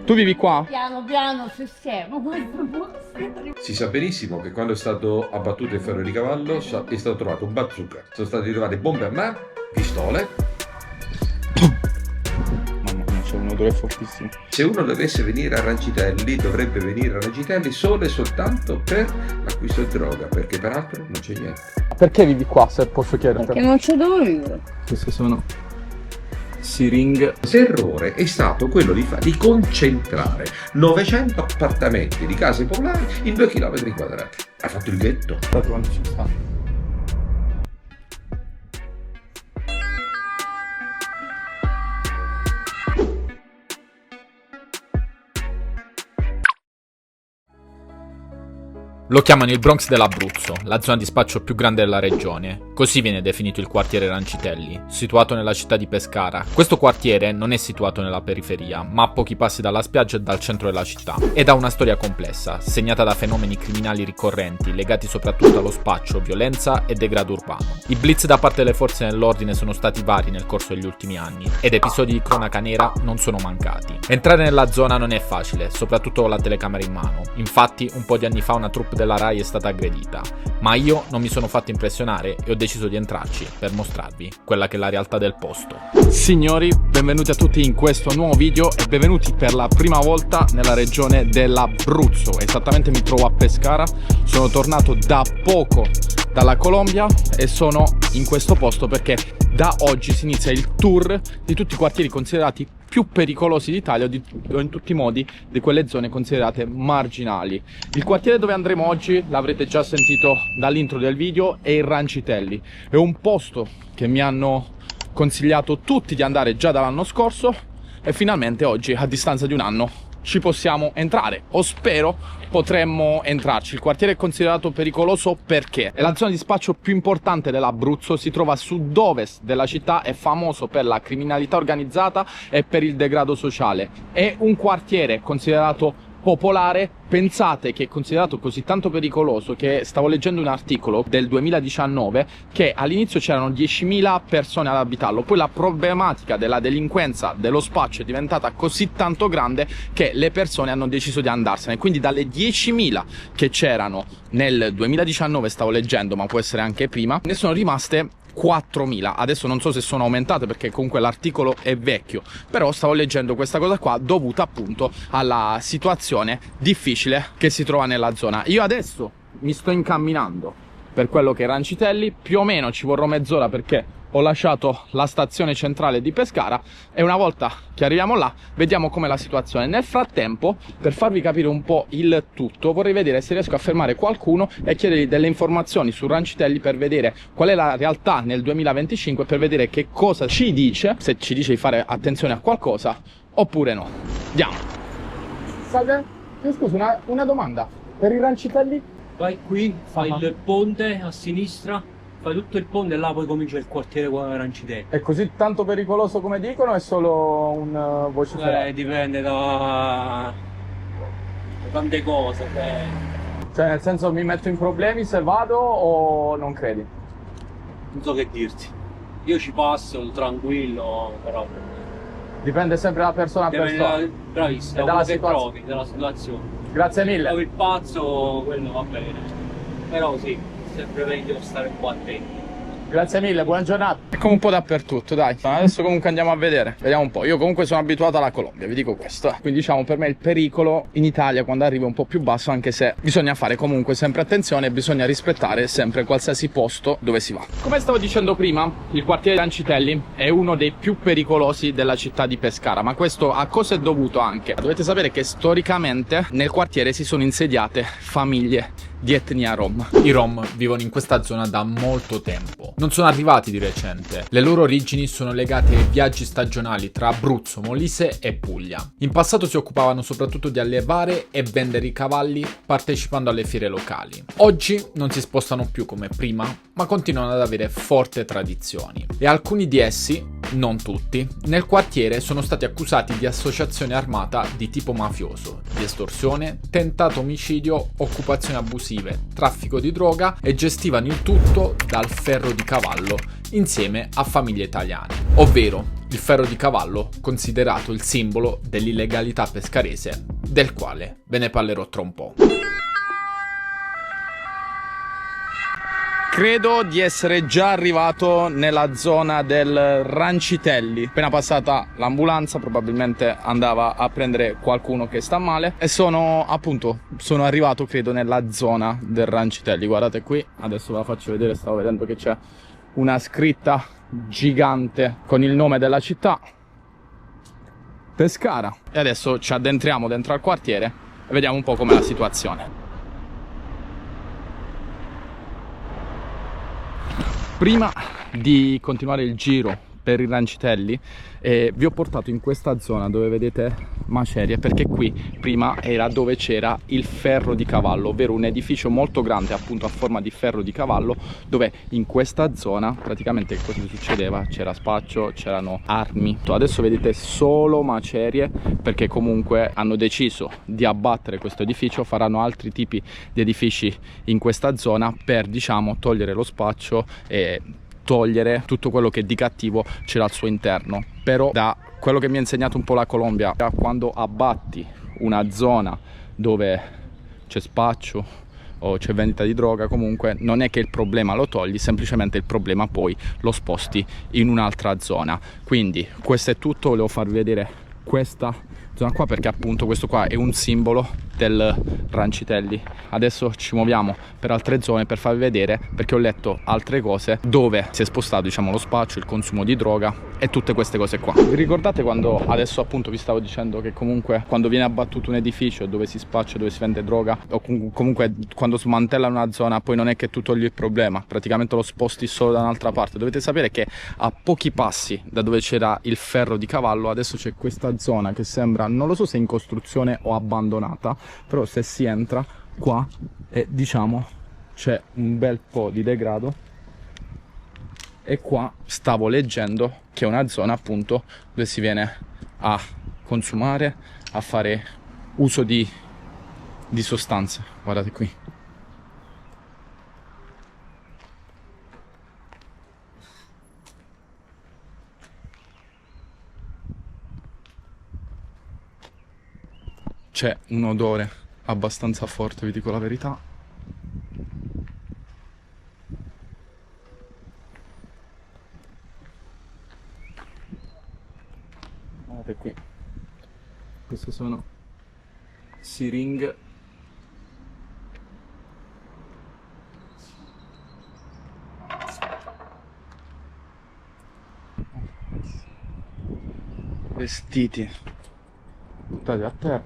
Tu vivi qua? Piano piano sistemo questo posto. Si sa benissimo che quando è stato abbattuto il ferro di cavallo è stato trovato un bazooka, sono state ritrovate bombe a mano, pistole. Mamma mia, c'è un odore fortissimo. Se uno dovesse venire a Rancitelli, dovrebbe venire a Rancitelli solo e soltanto per l'acquisto di droga, perché peraltro non c'è niente. Perché vivi qua, se posso chiedere? Perché non c'è dove vivere. Queste sono siringhe. L'errore è stato quello di concentrare 900 appartamenti di case popolari in 2 km quadrati. Ha fatto il ghetto. Guardate quanto ci sta. Lo chiamano il Bronx dell'Abruzzo, la zona di spaccio più grande della regione. Così viene definito il quartiere Rancitelli, situato nella città di Pescara. Questo quartiere non è situato nella periferia, ma a pochi passi dalla spiaggia e dal centro della città. Ed ha una storia complessa, segnata da fenomeni criminali ricorrenti, legati soprattutto allo spaccio, violenza e degrado urbano. I blitz da parte delle forze dell'ordine sono stati vari nel corso degli ultimi anni, ed episodi di cronaca nera non sono mancati. Entrare nella zona non è facile, soprattutto con la telecamera in mano. Infatti, un po' di anni fa una troupe della Rai è stata aggredita, ma io non mi sono fatto impressionare e ho deciso di entrarci per mostrarvi quella che è la realtà del posto. Signori, benvenuti a tutti in questo nuovo video e benvenuti per la prima volta nella regione dell'Abruzzo. Esattamente mi trovo a Pescara, sono tornato da poco dalla Colombia e sono in questo posto perché da oggi si inizia il tour di tutti i quartieri considerati più pericolosi d'Italia o in tutti i modi di quelle zone considerate marginali. Il quartiere dove andremo oggi, l'avrete già sentito dall'intro del video, è il Rancitelli. È un posto che mi hanno consigliato tutti di andare già dall'anno scorso e finalmente oggi, a distanza di un anno, ci possiamo entrare, o spero potremmo entrarci. Il quartiere è considerato pericoloso perché è la zona di spaccio più importante dell'Abruzzo, si trova a sud-ovest della città, è famoso per la criminalità organizzata e per il degrado sociale. È un quartiere considerato popolare. Pensate che è considerato così tanto pericoloso che stavo leggendo un articolo del 2019 che all'inizio c'erano 10.000 persone ad abitarlo, poi la problematica della delinquenza, dello spaccio è diventata così tanto grande che le persone hanno deciso di andarsene, quindi dalle 10.000 che c'erano nel 2019, stavo leggendo, ma può essere anche prima, ne sono rimaste 4.000. Adesso non so se sono aumentate perché comunque l'articolo è vecchio, però stavo leggendo questa cosa qua dovuta appunto alla situazione difficile che si trova nella zona. Io adesso mi sto incamminando per quello che è Rancitelli, più o meno ci vorrò mezz'ora perché ho lasciato la stazione centrale di Pescara e una volta che arriviamo là vediamo com'è la situazione. Nel frattempo, per farvi capire un po' il tutto, vorrei vedere se riesco a fermare qualcuno e chiedergli delle informazioni su Rancitelli per vedere qual è la realtà nel 2025, per vedere che cosa ci dice, se ci dice di fare attenzione a qualcosa oppure no. Andiamo. Salve, scusa, una domanda. Per i Rancitelli? Vai qui, fai il ponte a sinistra, fai tutto il ponte e là poi comincia il quartiere Rancitelli. È così tanto pericoloso come dicono o è solo un vociferare? Dipende da tante cose. Cioè nel senso, mi metto in problemi se vado o non credi? Non so che dirti. Io ci passo tranquillo, però Dipende sempre da persona a persona. Bravissimo, E dalla che situazione. trovi, dalla situazione. Grazie mille. Trovi il pazzo, quello va bene. Però sì, sempre meglio stare un po' attenti. Grazie mille, buona giornata. È come un po' dappertutto, dai. Adesso comunque andiamo a vedere. Vediamo un po'. Io comunque sono abituato alla Colombia, vi dico questo. Quindi diciamo per me il pericolo in Italia quando arriva è un po' più basso, anche se bisogna fare comunque sempre attenzione e bisogna rispettare sempre qualsiasi posto dove si va. Come stavo dicendo prima, il quartiere Rancitelli è uno dei più pericolosi della città di Pescara. Ma questo a cosa è dovuto anche? Dovete sapere che storicamente nel quartiere si sono insediate famiglie di etnia rom. I rom vivono in questa zona da molto tempo. Non sono arrivati di recente. Le loro origini sono legate ai viaggi stagionali tra Abruzzo, Molise e Puglia. In passato si occupavano soprattutto di allevare e vendere i cavalli partecipando alle fiere locali. Oggi non si spostano più come prima, ma continuano ad avere forti tradizioni. E alcuni di essi, non tutti, nel quartiere sono stati accusati di associazione armata di tipo mafioso, di estorsione, tentato omicidio, occupazioni abusive, traffico di droga e gestivano il tutto dal ferro di cavallo insieme a famiglie italiane. Ovvero, Il ferro di cavallo, considerato il simbolo dell'illegalità pescarese, del quale ve ne parlerò tra un po'. Credo di essere già arrivato nella zona del Rancitelli. Appena passata l'ambulanza, probabilmente andava a prendere qualcuno che sta male. E sono arrivato, credo, nella zona del Rancitelli. Guardate qui, adesso ve la faccio vedere, stavo vedendo che c'è una scritta gigante con il nome della città, Pescara. E adesso ci addentriamo dentro al quartiere e vediamo un po' com'è la situazione. Prima di continuare il giro per i Rancitelli, vi ho portato in questa zona dove vedete macerie, perché qui prima era dove c'era il ferro di cavallo, ovvero un edificio molto grande appunto a forma di ferro di cavallo, dove in questa zona praticamente cosa succedeva? C'era spaccio, c'erano armi. Adesso vedete solo macerie, perché comunque hanno deciso di abbattere questo edificio, faranno altri tipi di edifici in questa zona per, diciamo, togliere lo spaccio e togliere tutto quello che di cattivo c'era al suo interno. Però da quello che mi ha insegnato un po' la Colombia, quando abbatti una zona dove c'è spaccio o c'è vendita di droga, comunque non è che il problema lo togli, semplicemente il problema poi lo sposti in un'altra zona. Quindi questo è tutto, volevo farvi vedere questa zona qua perché appunto questo qua è un simbolo del Rancitelli. Adesso ci muoviamo per altre zone per farvi vedere, perché ho letto altre cose dove si è spostato, diciamo, lo spaccio, il consumo di droga e tutte queste cose qua. Vi ricordate quando adesso appunto vi stavo dicendo che comunque quando viene abbattuto un edificio dove si spaccia, dove si vende droga, o comunque quando smantella una zona, poi non è che tu togli il problema, praticamente lo sposti solo da un'altra parte. Dovete sapere che a pochi passi da dove c'era il ferro di cavallo adesso c'è questa zona che sembra, non lo so se è in costruzione o abbandonata, però se si entra qua e diciamo c'è un bel po' di degrado, e qua stavo leggendo che è una zona appunto dove si viene a consumare, a fare uso di sostanze. Guardate qui. C'è un odore abbastanza forte, vi dico la verità. Guardate qui. Queste sono siringhe. Vestiti buttati a terra,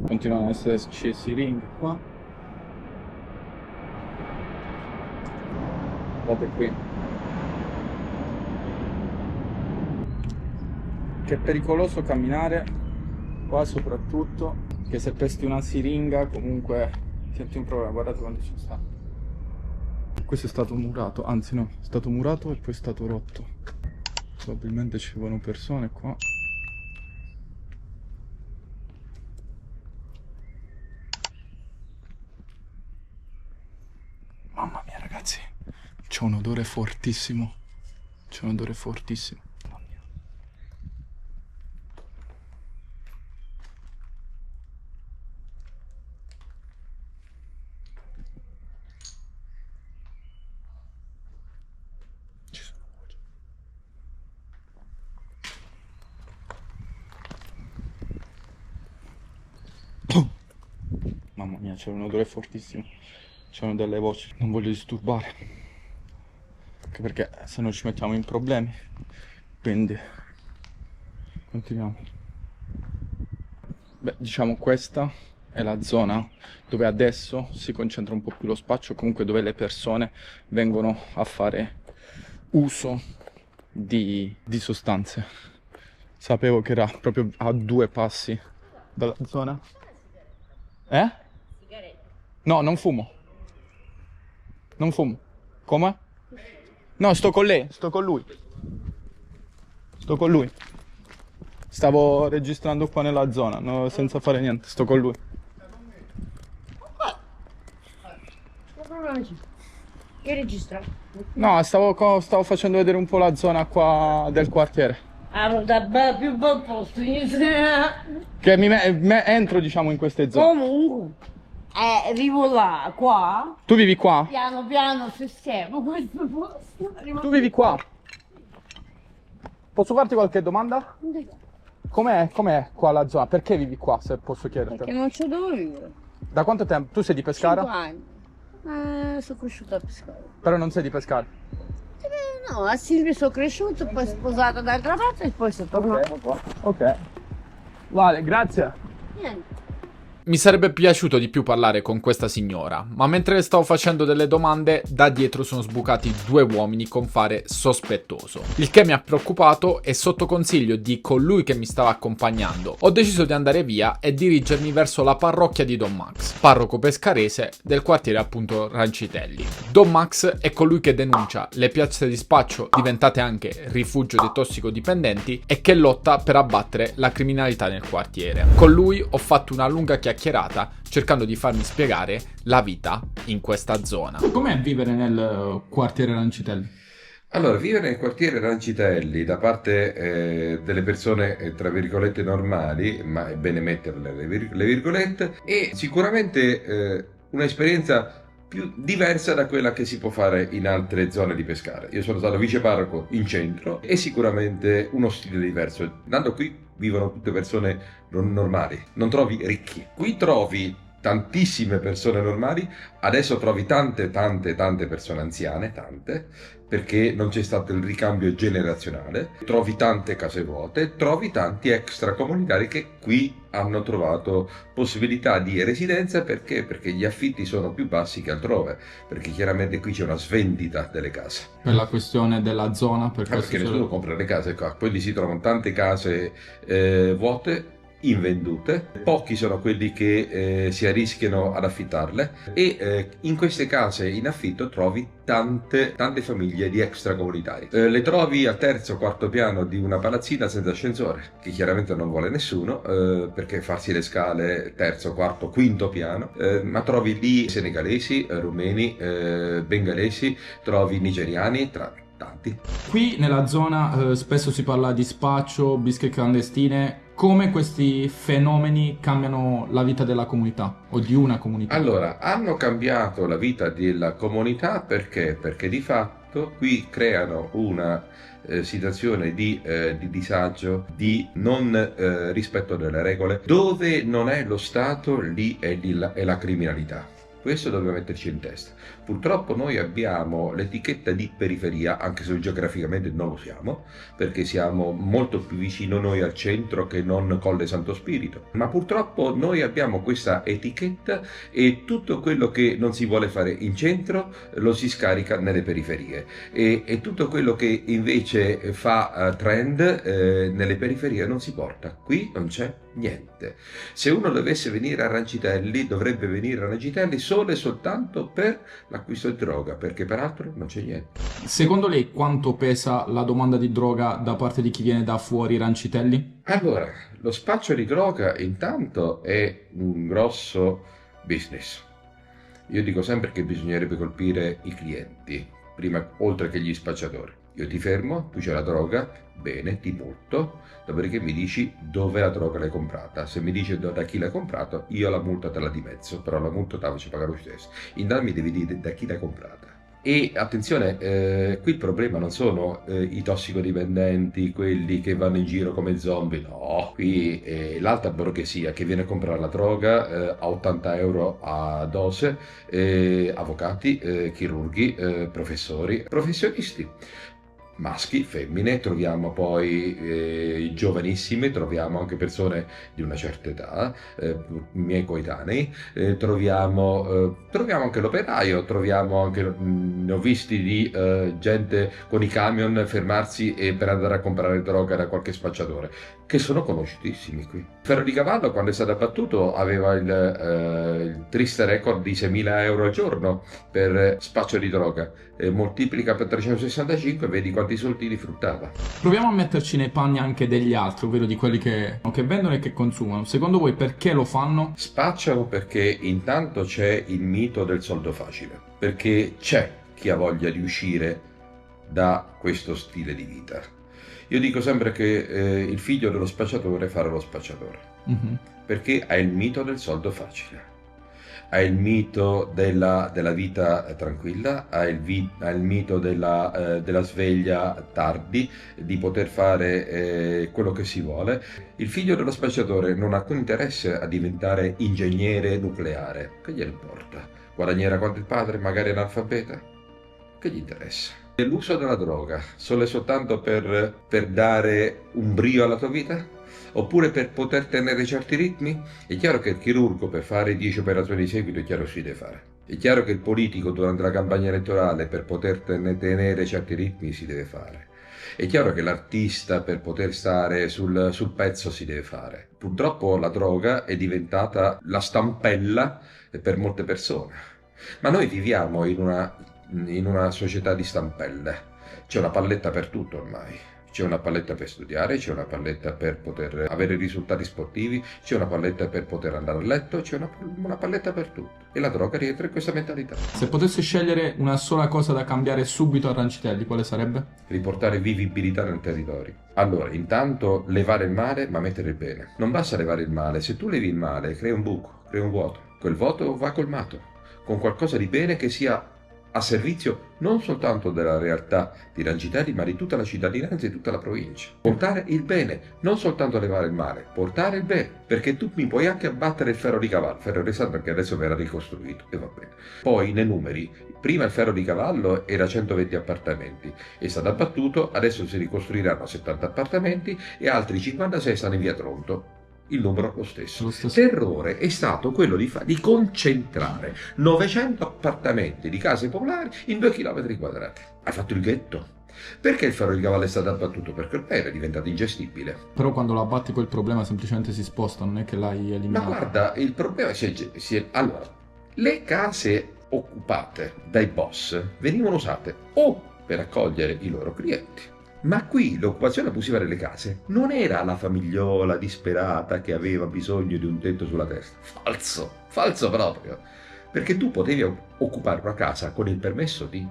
continuano ad esserci siringhe qua. Guardate qui che è pericoloso camminare qua, soprattutto che se peschi una siringa comunque senti un problema. Guardate quanto ci sta. Questo è stato murato, anzi no, è stato murato e poi è stato rotto. Probabilmente ci sono persone qua. Mamma mia ragazzi, c'è un odore fortissimo. C'è un odore fortissimo. Mamma mia. Ci sono voci. Mamma mia, c'è un odore fortissimo. C'erano delle voci, non voglio disturbare, anche perché se no ci mettiamo in problemi, quindi continuiamo. Beh, diciamo questa è la zona dove adesso si concentra un po' più lo spaccio, comunque dove le persone vengono a fare uso di sostanze. Sapevo che era proprio a 2 passi dalla zona. No, non fumo. Non fumo. Come? No, sto con lei, sto con lui. Sto con lui. Stavo registrando qua nella zona, no, senza fare niente, sto con lui. Che registra? No, stavo facendo vedere un po' la zona qua del quartiere. da più bel posto. Che entro, diciamo, in queste zone. Comunque, vivo là, qua. Tu vivi qua? Piano piano sistemo questo posto. Tu vivi qua? Posso farti qualche domanda? Com'è qua la zona? Perché vivi qua, se posso chiederti? Perché non c'ho dove vivere. Da quanto tempo? Tu sei di Pescara? 5 anni. Sono cresciuta a Pescara. Però non sei di Pescara. No, a Silvia sono cresciuta, poi sposata d'altra parte e poi sono tornata qua. Ok. Vale, grazie. Niente. Mi sarebbe piaciuto di più parlare con questa signora, ma mentre le stavo facendo delle domande, da dietro sono sbucati 2 uomini con fare sospettoso. Il che mi ha preoccupato e sotto consiglio di colui che mi stava accompagnando, ho deciso di andare via e dirigermi verso la parrocchia di Don Max, parroco pescarese del quartiere appunto Rancitelli. Don Max è colui che denuncia le piazze di spaccio diventate anche rifugio dei tossicodipendenti e che lotta per abbattere la criminalità nel quartiere. Con lui ho fatto una lunga chiacchierata cercando di farmi spiegare la vita in questa zona. Com'è vivere nel quartiere Rancitelli? Allora, vivere nel quartiere Rancitelli da parte delle persone, tra virgolette, normali, ma è bene metterle le virgolette, è sicuramente un'esperienza più diversa da quella che si può fare in altre zone di Pescara. Io sono stato viceparroco in centro e sicuramente uno stile diverso. Andando qui vivono tutte persone normali, non trovi ricchi. Qui trovi tantissime persone normali, adesso trovi tante persone anziane, perché non c'è stato il ricambio generazionale, trovi tante case vuote, trovi tanti extracomunitari che qui hanno trovato possibilità di residenza perché gli affitti sono più bassi che altrove, perché chiaramente qui c'è una svendita delle case. Per la questione della zona, Perché nessuno compra le case qua, quindi si trovano tante case vuote, invendute, pochi sono quelli che si arrischiano ad affittarle e in queste case in affitto trovi tante famiglie di extracomunitari. Le trovi al terzo o quarto piano di una palazzina senza ascensore, che chiaramente non vuole nessuno perché farsi le scale terzo, quarto, quinto piano, ma trovi lì senegalesi, rumeni, bengalesi, trovi nigeriani, tanti. Qui nella zona spesso si parla di spaccio, bische clandestine. Come questi fenomeni cambiano la vita della comunità o di una comunità? Allora, hanno cambiato la vita della comunità perché di fatto qui creano una situazione di disagio, di non rispetto delle regole. Dove non è lo Stato, lì è la criminalità. Questo dobbiamo metterci in testa. Purtroppo noi abbiamo l'etichetta di periferia, anche se geograficamente non lo siamo, perché siamo molto più vicino noi al centro che non Colle Santo Spirito. Ma purtroppo noi abbiamo questa etichetta e tutto quello che non si vuole fare in centro lo si scarica nelle periferie. E tutto quello che invece fa trend nelle periferie non si porta. Qui non c'è niente. Se uno dovesse venire a Rancitelli, dovrebbe venire a Rancitelli solo e soltanto per l'acquisto di droga, perché peraltro non c'è niente. Secondo lei quanto pesa la domanda di droga da parte di chi viene da fuori Rancitelli? Allora, lo spaccio di droga intanto è un grosso business. Io dico sempre che bisognerebbe colpire i clienti, prima, oltre che gli spacciatori. Io ti fermo, tu c'è la droga, bene, ti multo, dopodiché mi dici dove la droga l'hai comprata. Se mi dici da chi l'hai comprato, io la multa te la dimezzo, però la multa te la faccio pagare lo stesso. Intanto mi devi dire da chi l'hai comprata. E attenzione, qui il problema non sono i tossicodipendenti, quelli che vanno in giro come zombie, no, qui è l'alta borghesia che viene a comprare la droga a 80 euro a dose, avvocati, chirurghi, professori, professionisti. Maschi, femmine, troviamo poi giovanissimi, troviamo anche persone di una certa età, miei coetanei, troviamo anche l'operaio, troviamo anche, ne ho visti di gente con i camion fermarsi per andare a comprare droga da qualche spacciatore, che sono conosciutissimi qui. Ferro di Cavallo, quando è stato abbattuto, aveva il triste record di 6.000 euro al giorno per spaccio di droga. Moltiplica per 365 e vedi quanti soldini fruttava. Proviamo a metterci nei panni anche degli altri, ovvero di quelli che vendono e che consumano. Secondo voi perché lo fanno? Spacciano perché intanto c'è il mito del soldo facile, perché c'è chi ha voglia di uscire da questo stile di vita. Io dico sempre che il figlio dello spacciatore farà lo spacciatore, perché ha il mito del soldo facile. Ha il mito della vita tranquilla, ha il mito della sveglia tardi, di poter fare quello che si vuole. Il figlio dello spacciatore non ha alcun interesse a diventare ingegnere nucleare. Che gliene importa? Guadagnerà quanto il padre, magari analfabeta? Che gli interessa? L'uso della droga solo e soltanto per dare un brio alla tua vita? Oppure per poter tenere certi ritmi? È chiaro che il chirurgo per fare 10 operazioni di seguito è chiaro si deve fare. È chiaro che il politico durante la campagna elettorale per poter tenere certi ritmi si deve fare. È chiaro che l'artista per poter stare sul pezzo si deve fare. Purtroppo la droga è diventata la stampella per molte persone. Ma noi viviamo in una società di stampelle. C'è una palletta per tutto ormai. C'è una palletta per studiare, c'è una palletta per poter avere risultati sportivi, c'è una palletta per poter andare a letto, c'è una palletta per tutto. E la droga rientra in questa mentalità. Se potessi scegliere una sola cosa da cambiare subito a Rancitelli, quale sarebbe? Riportare vivibilità nel territorio. Allora, intanto levare il male, ma mettere il bene. Non basta levare il male, se tu levi il male, crei un buco, crei un vuoto. Quel vuoto va colmato con qualcosa di bene che sia a servizio non soltanto della realtà di Rancitelli, ma di tutta la cittadinanza e di tutta la provincia. Portare il bene, non soltanto levare il male, portare il bene, perché tu mi puoi anche abbattere il ferro di cavallo, ferro di santo che adesso verrà ricostruito e va bene. Poi nei numeri, prima il ferro di cavallo era 120 appartamenti, è stato abbattuto, adesso si ricostruiranno 70 appartamenti e altri 56 stanno in via Tronto. Il numero lo stesso. L'errore è stato quello di concentrare 900 appartamenti di case popolari in 2 km quadrati. Hai fatto il ghetto. Perché il ferro di cavallo è stato abbattuto? Perché ormai era diventato ingestibile. Però quando lo abbatti poi il problema semplicemente si sposta, non è che l'hai eliminato. Ma guarda, il problema allora, le case occupate dai boss venivano usate o per accogliere i loro clienti. Ma qui l'occupazione abusiva delle case non era la famigliola disperata che aveva bisogno di un tetto sulla testa. Falso proprio. Perché tu potevi occupare una casa con il permesso di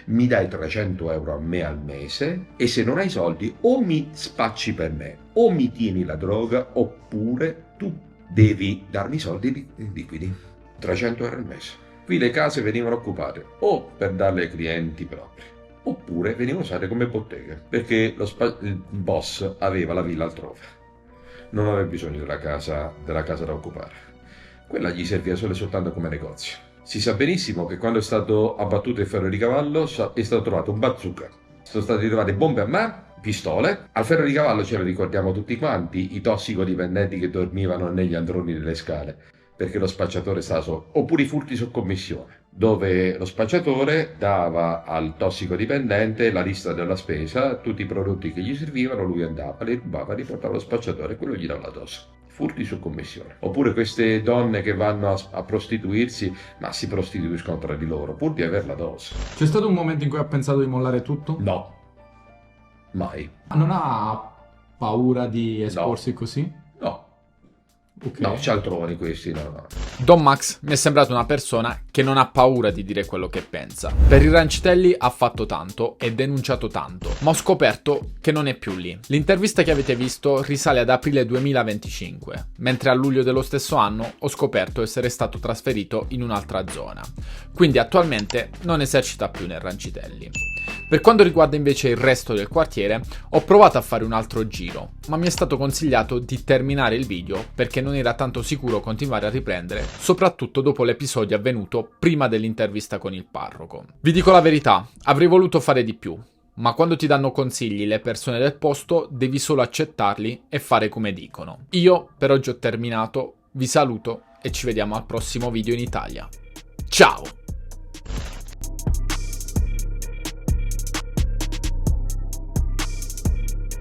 mi dai 300 euro a me al mese e se non hai soldi o mi spacci per me o mi tieni la droga oppure tu devi darmi i soldi liquidi. 300 euro al mese. Qui le case venivano occupate o per darle ai clienti propri oppure venivano usate come botteghe, perché il boss aveva la villa altrove, non aveva bisogno della casa da occupare. Quella gli serviva solo e soltanto come negozio. Si sa benissimo che quando è stato abbattuto il ferro di cavallo è stato trovato un bazooka, sono state trovate bombe a mano, pistole. Al ferro di cavallo ce lo ricordiamo tutti quanti, i tossicodipendenti che dormivano negli androni delle scale, perché lo spacciatore oppure i furti su commissione, dove lo spacciatore dava al tossicodipendente la lista della spesa, tutti i prodotti che gli servivano, lui andava, li rubava, li portava allo spacciatore e quello gli dava la dose. Furti su commissione. Oppure queste donne che vanno a prostituirsi, ma si prostituiscono tra di loro, pur di avere la dose. C'è stato un momento in cui ha pensato di mollare tutto? No. Mai. Non ha paura di esporsi così? No. Okay. No, cialtroni questi, no. Don Max mi è sembrato una persona che non ha paura di dire quello che pensa. Per i Rancitelli ha fatto tanto e denunciato tanto, ma ho scoperto che non è più lì. L'intervista che avete visto risale ad aprile 2025, mentre a luglio dello stesso anno ho scoperto essere stato trasferito in un'altra zona. Quindi attualmente non esercita più nel Rancitelli. Per quanto riguarda invece il resto del quartiere, ho provato a fare un altro giro, ma mi è stato consigliato di terminare il video perché non era tanto sicuro continuare a riprendere, soprattutto dopo l'episodio avvenuto prima dell'intervista con il parroco. Vi dico la verità, avrei voluto fare di più, ma quando ti danno consigli le persone del posto devi solo accettarli e fare come dicono. Io per oggi ho terminato, vi saluto e ci vediamo al prossimo video in Italia. Ciao!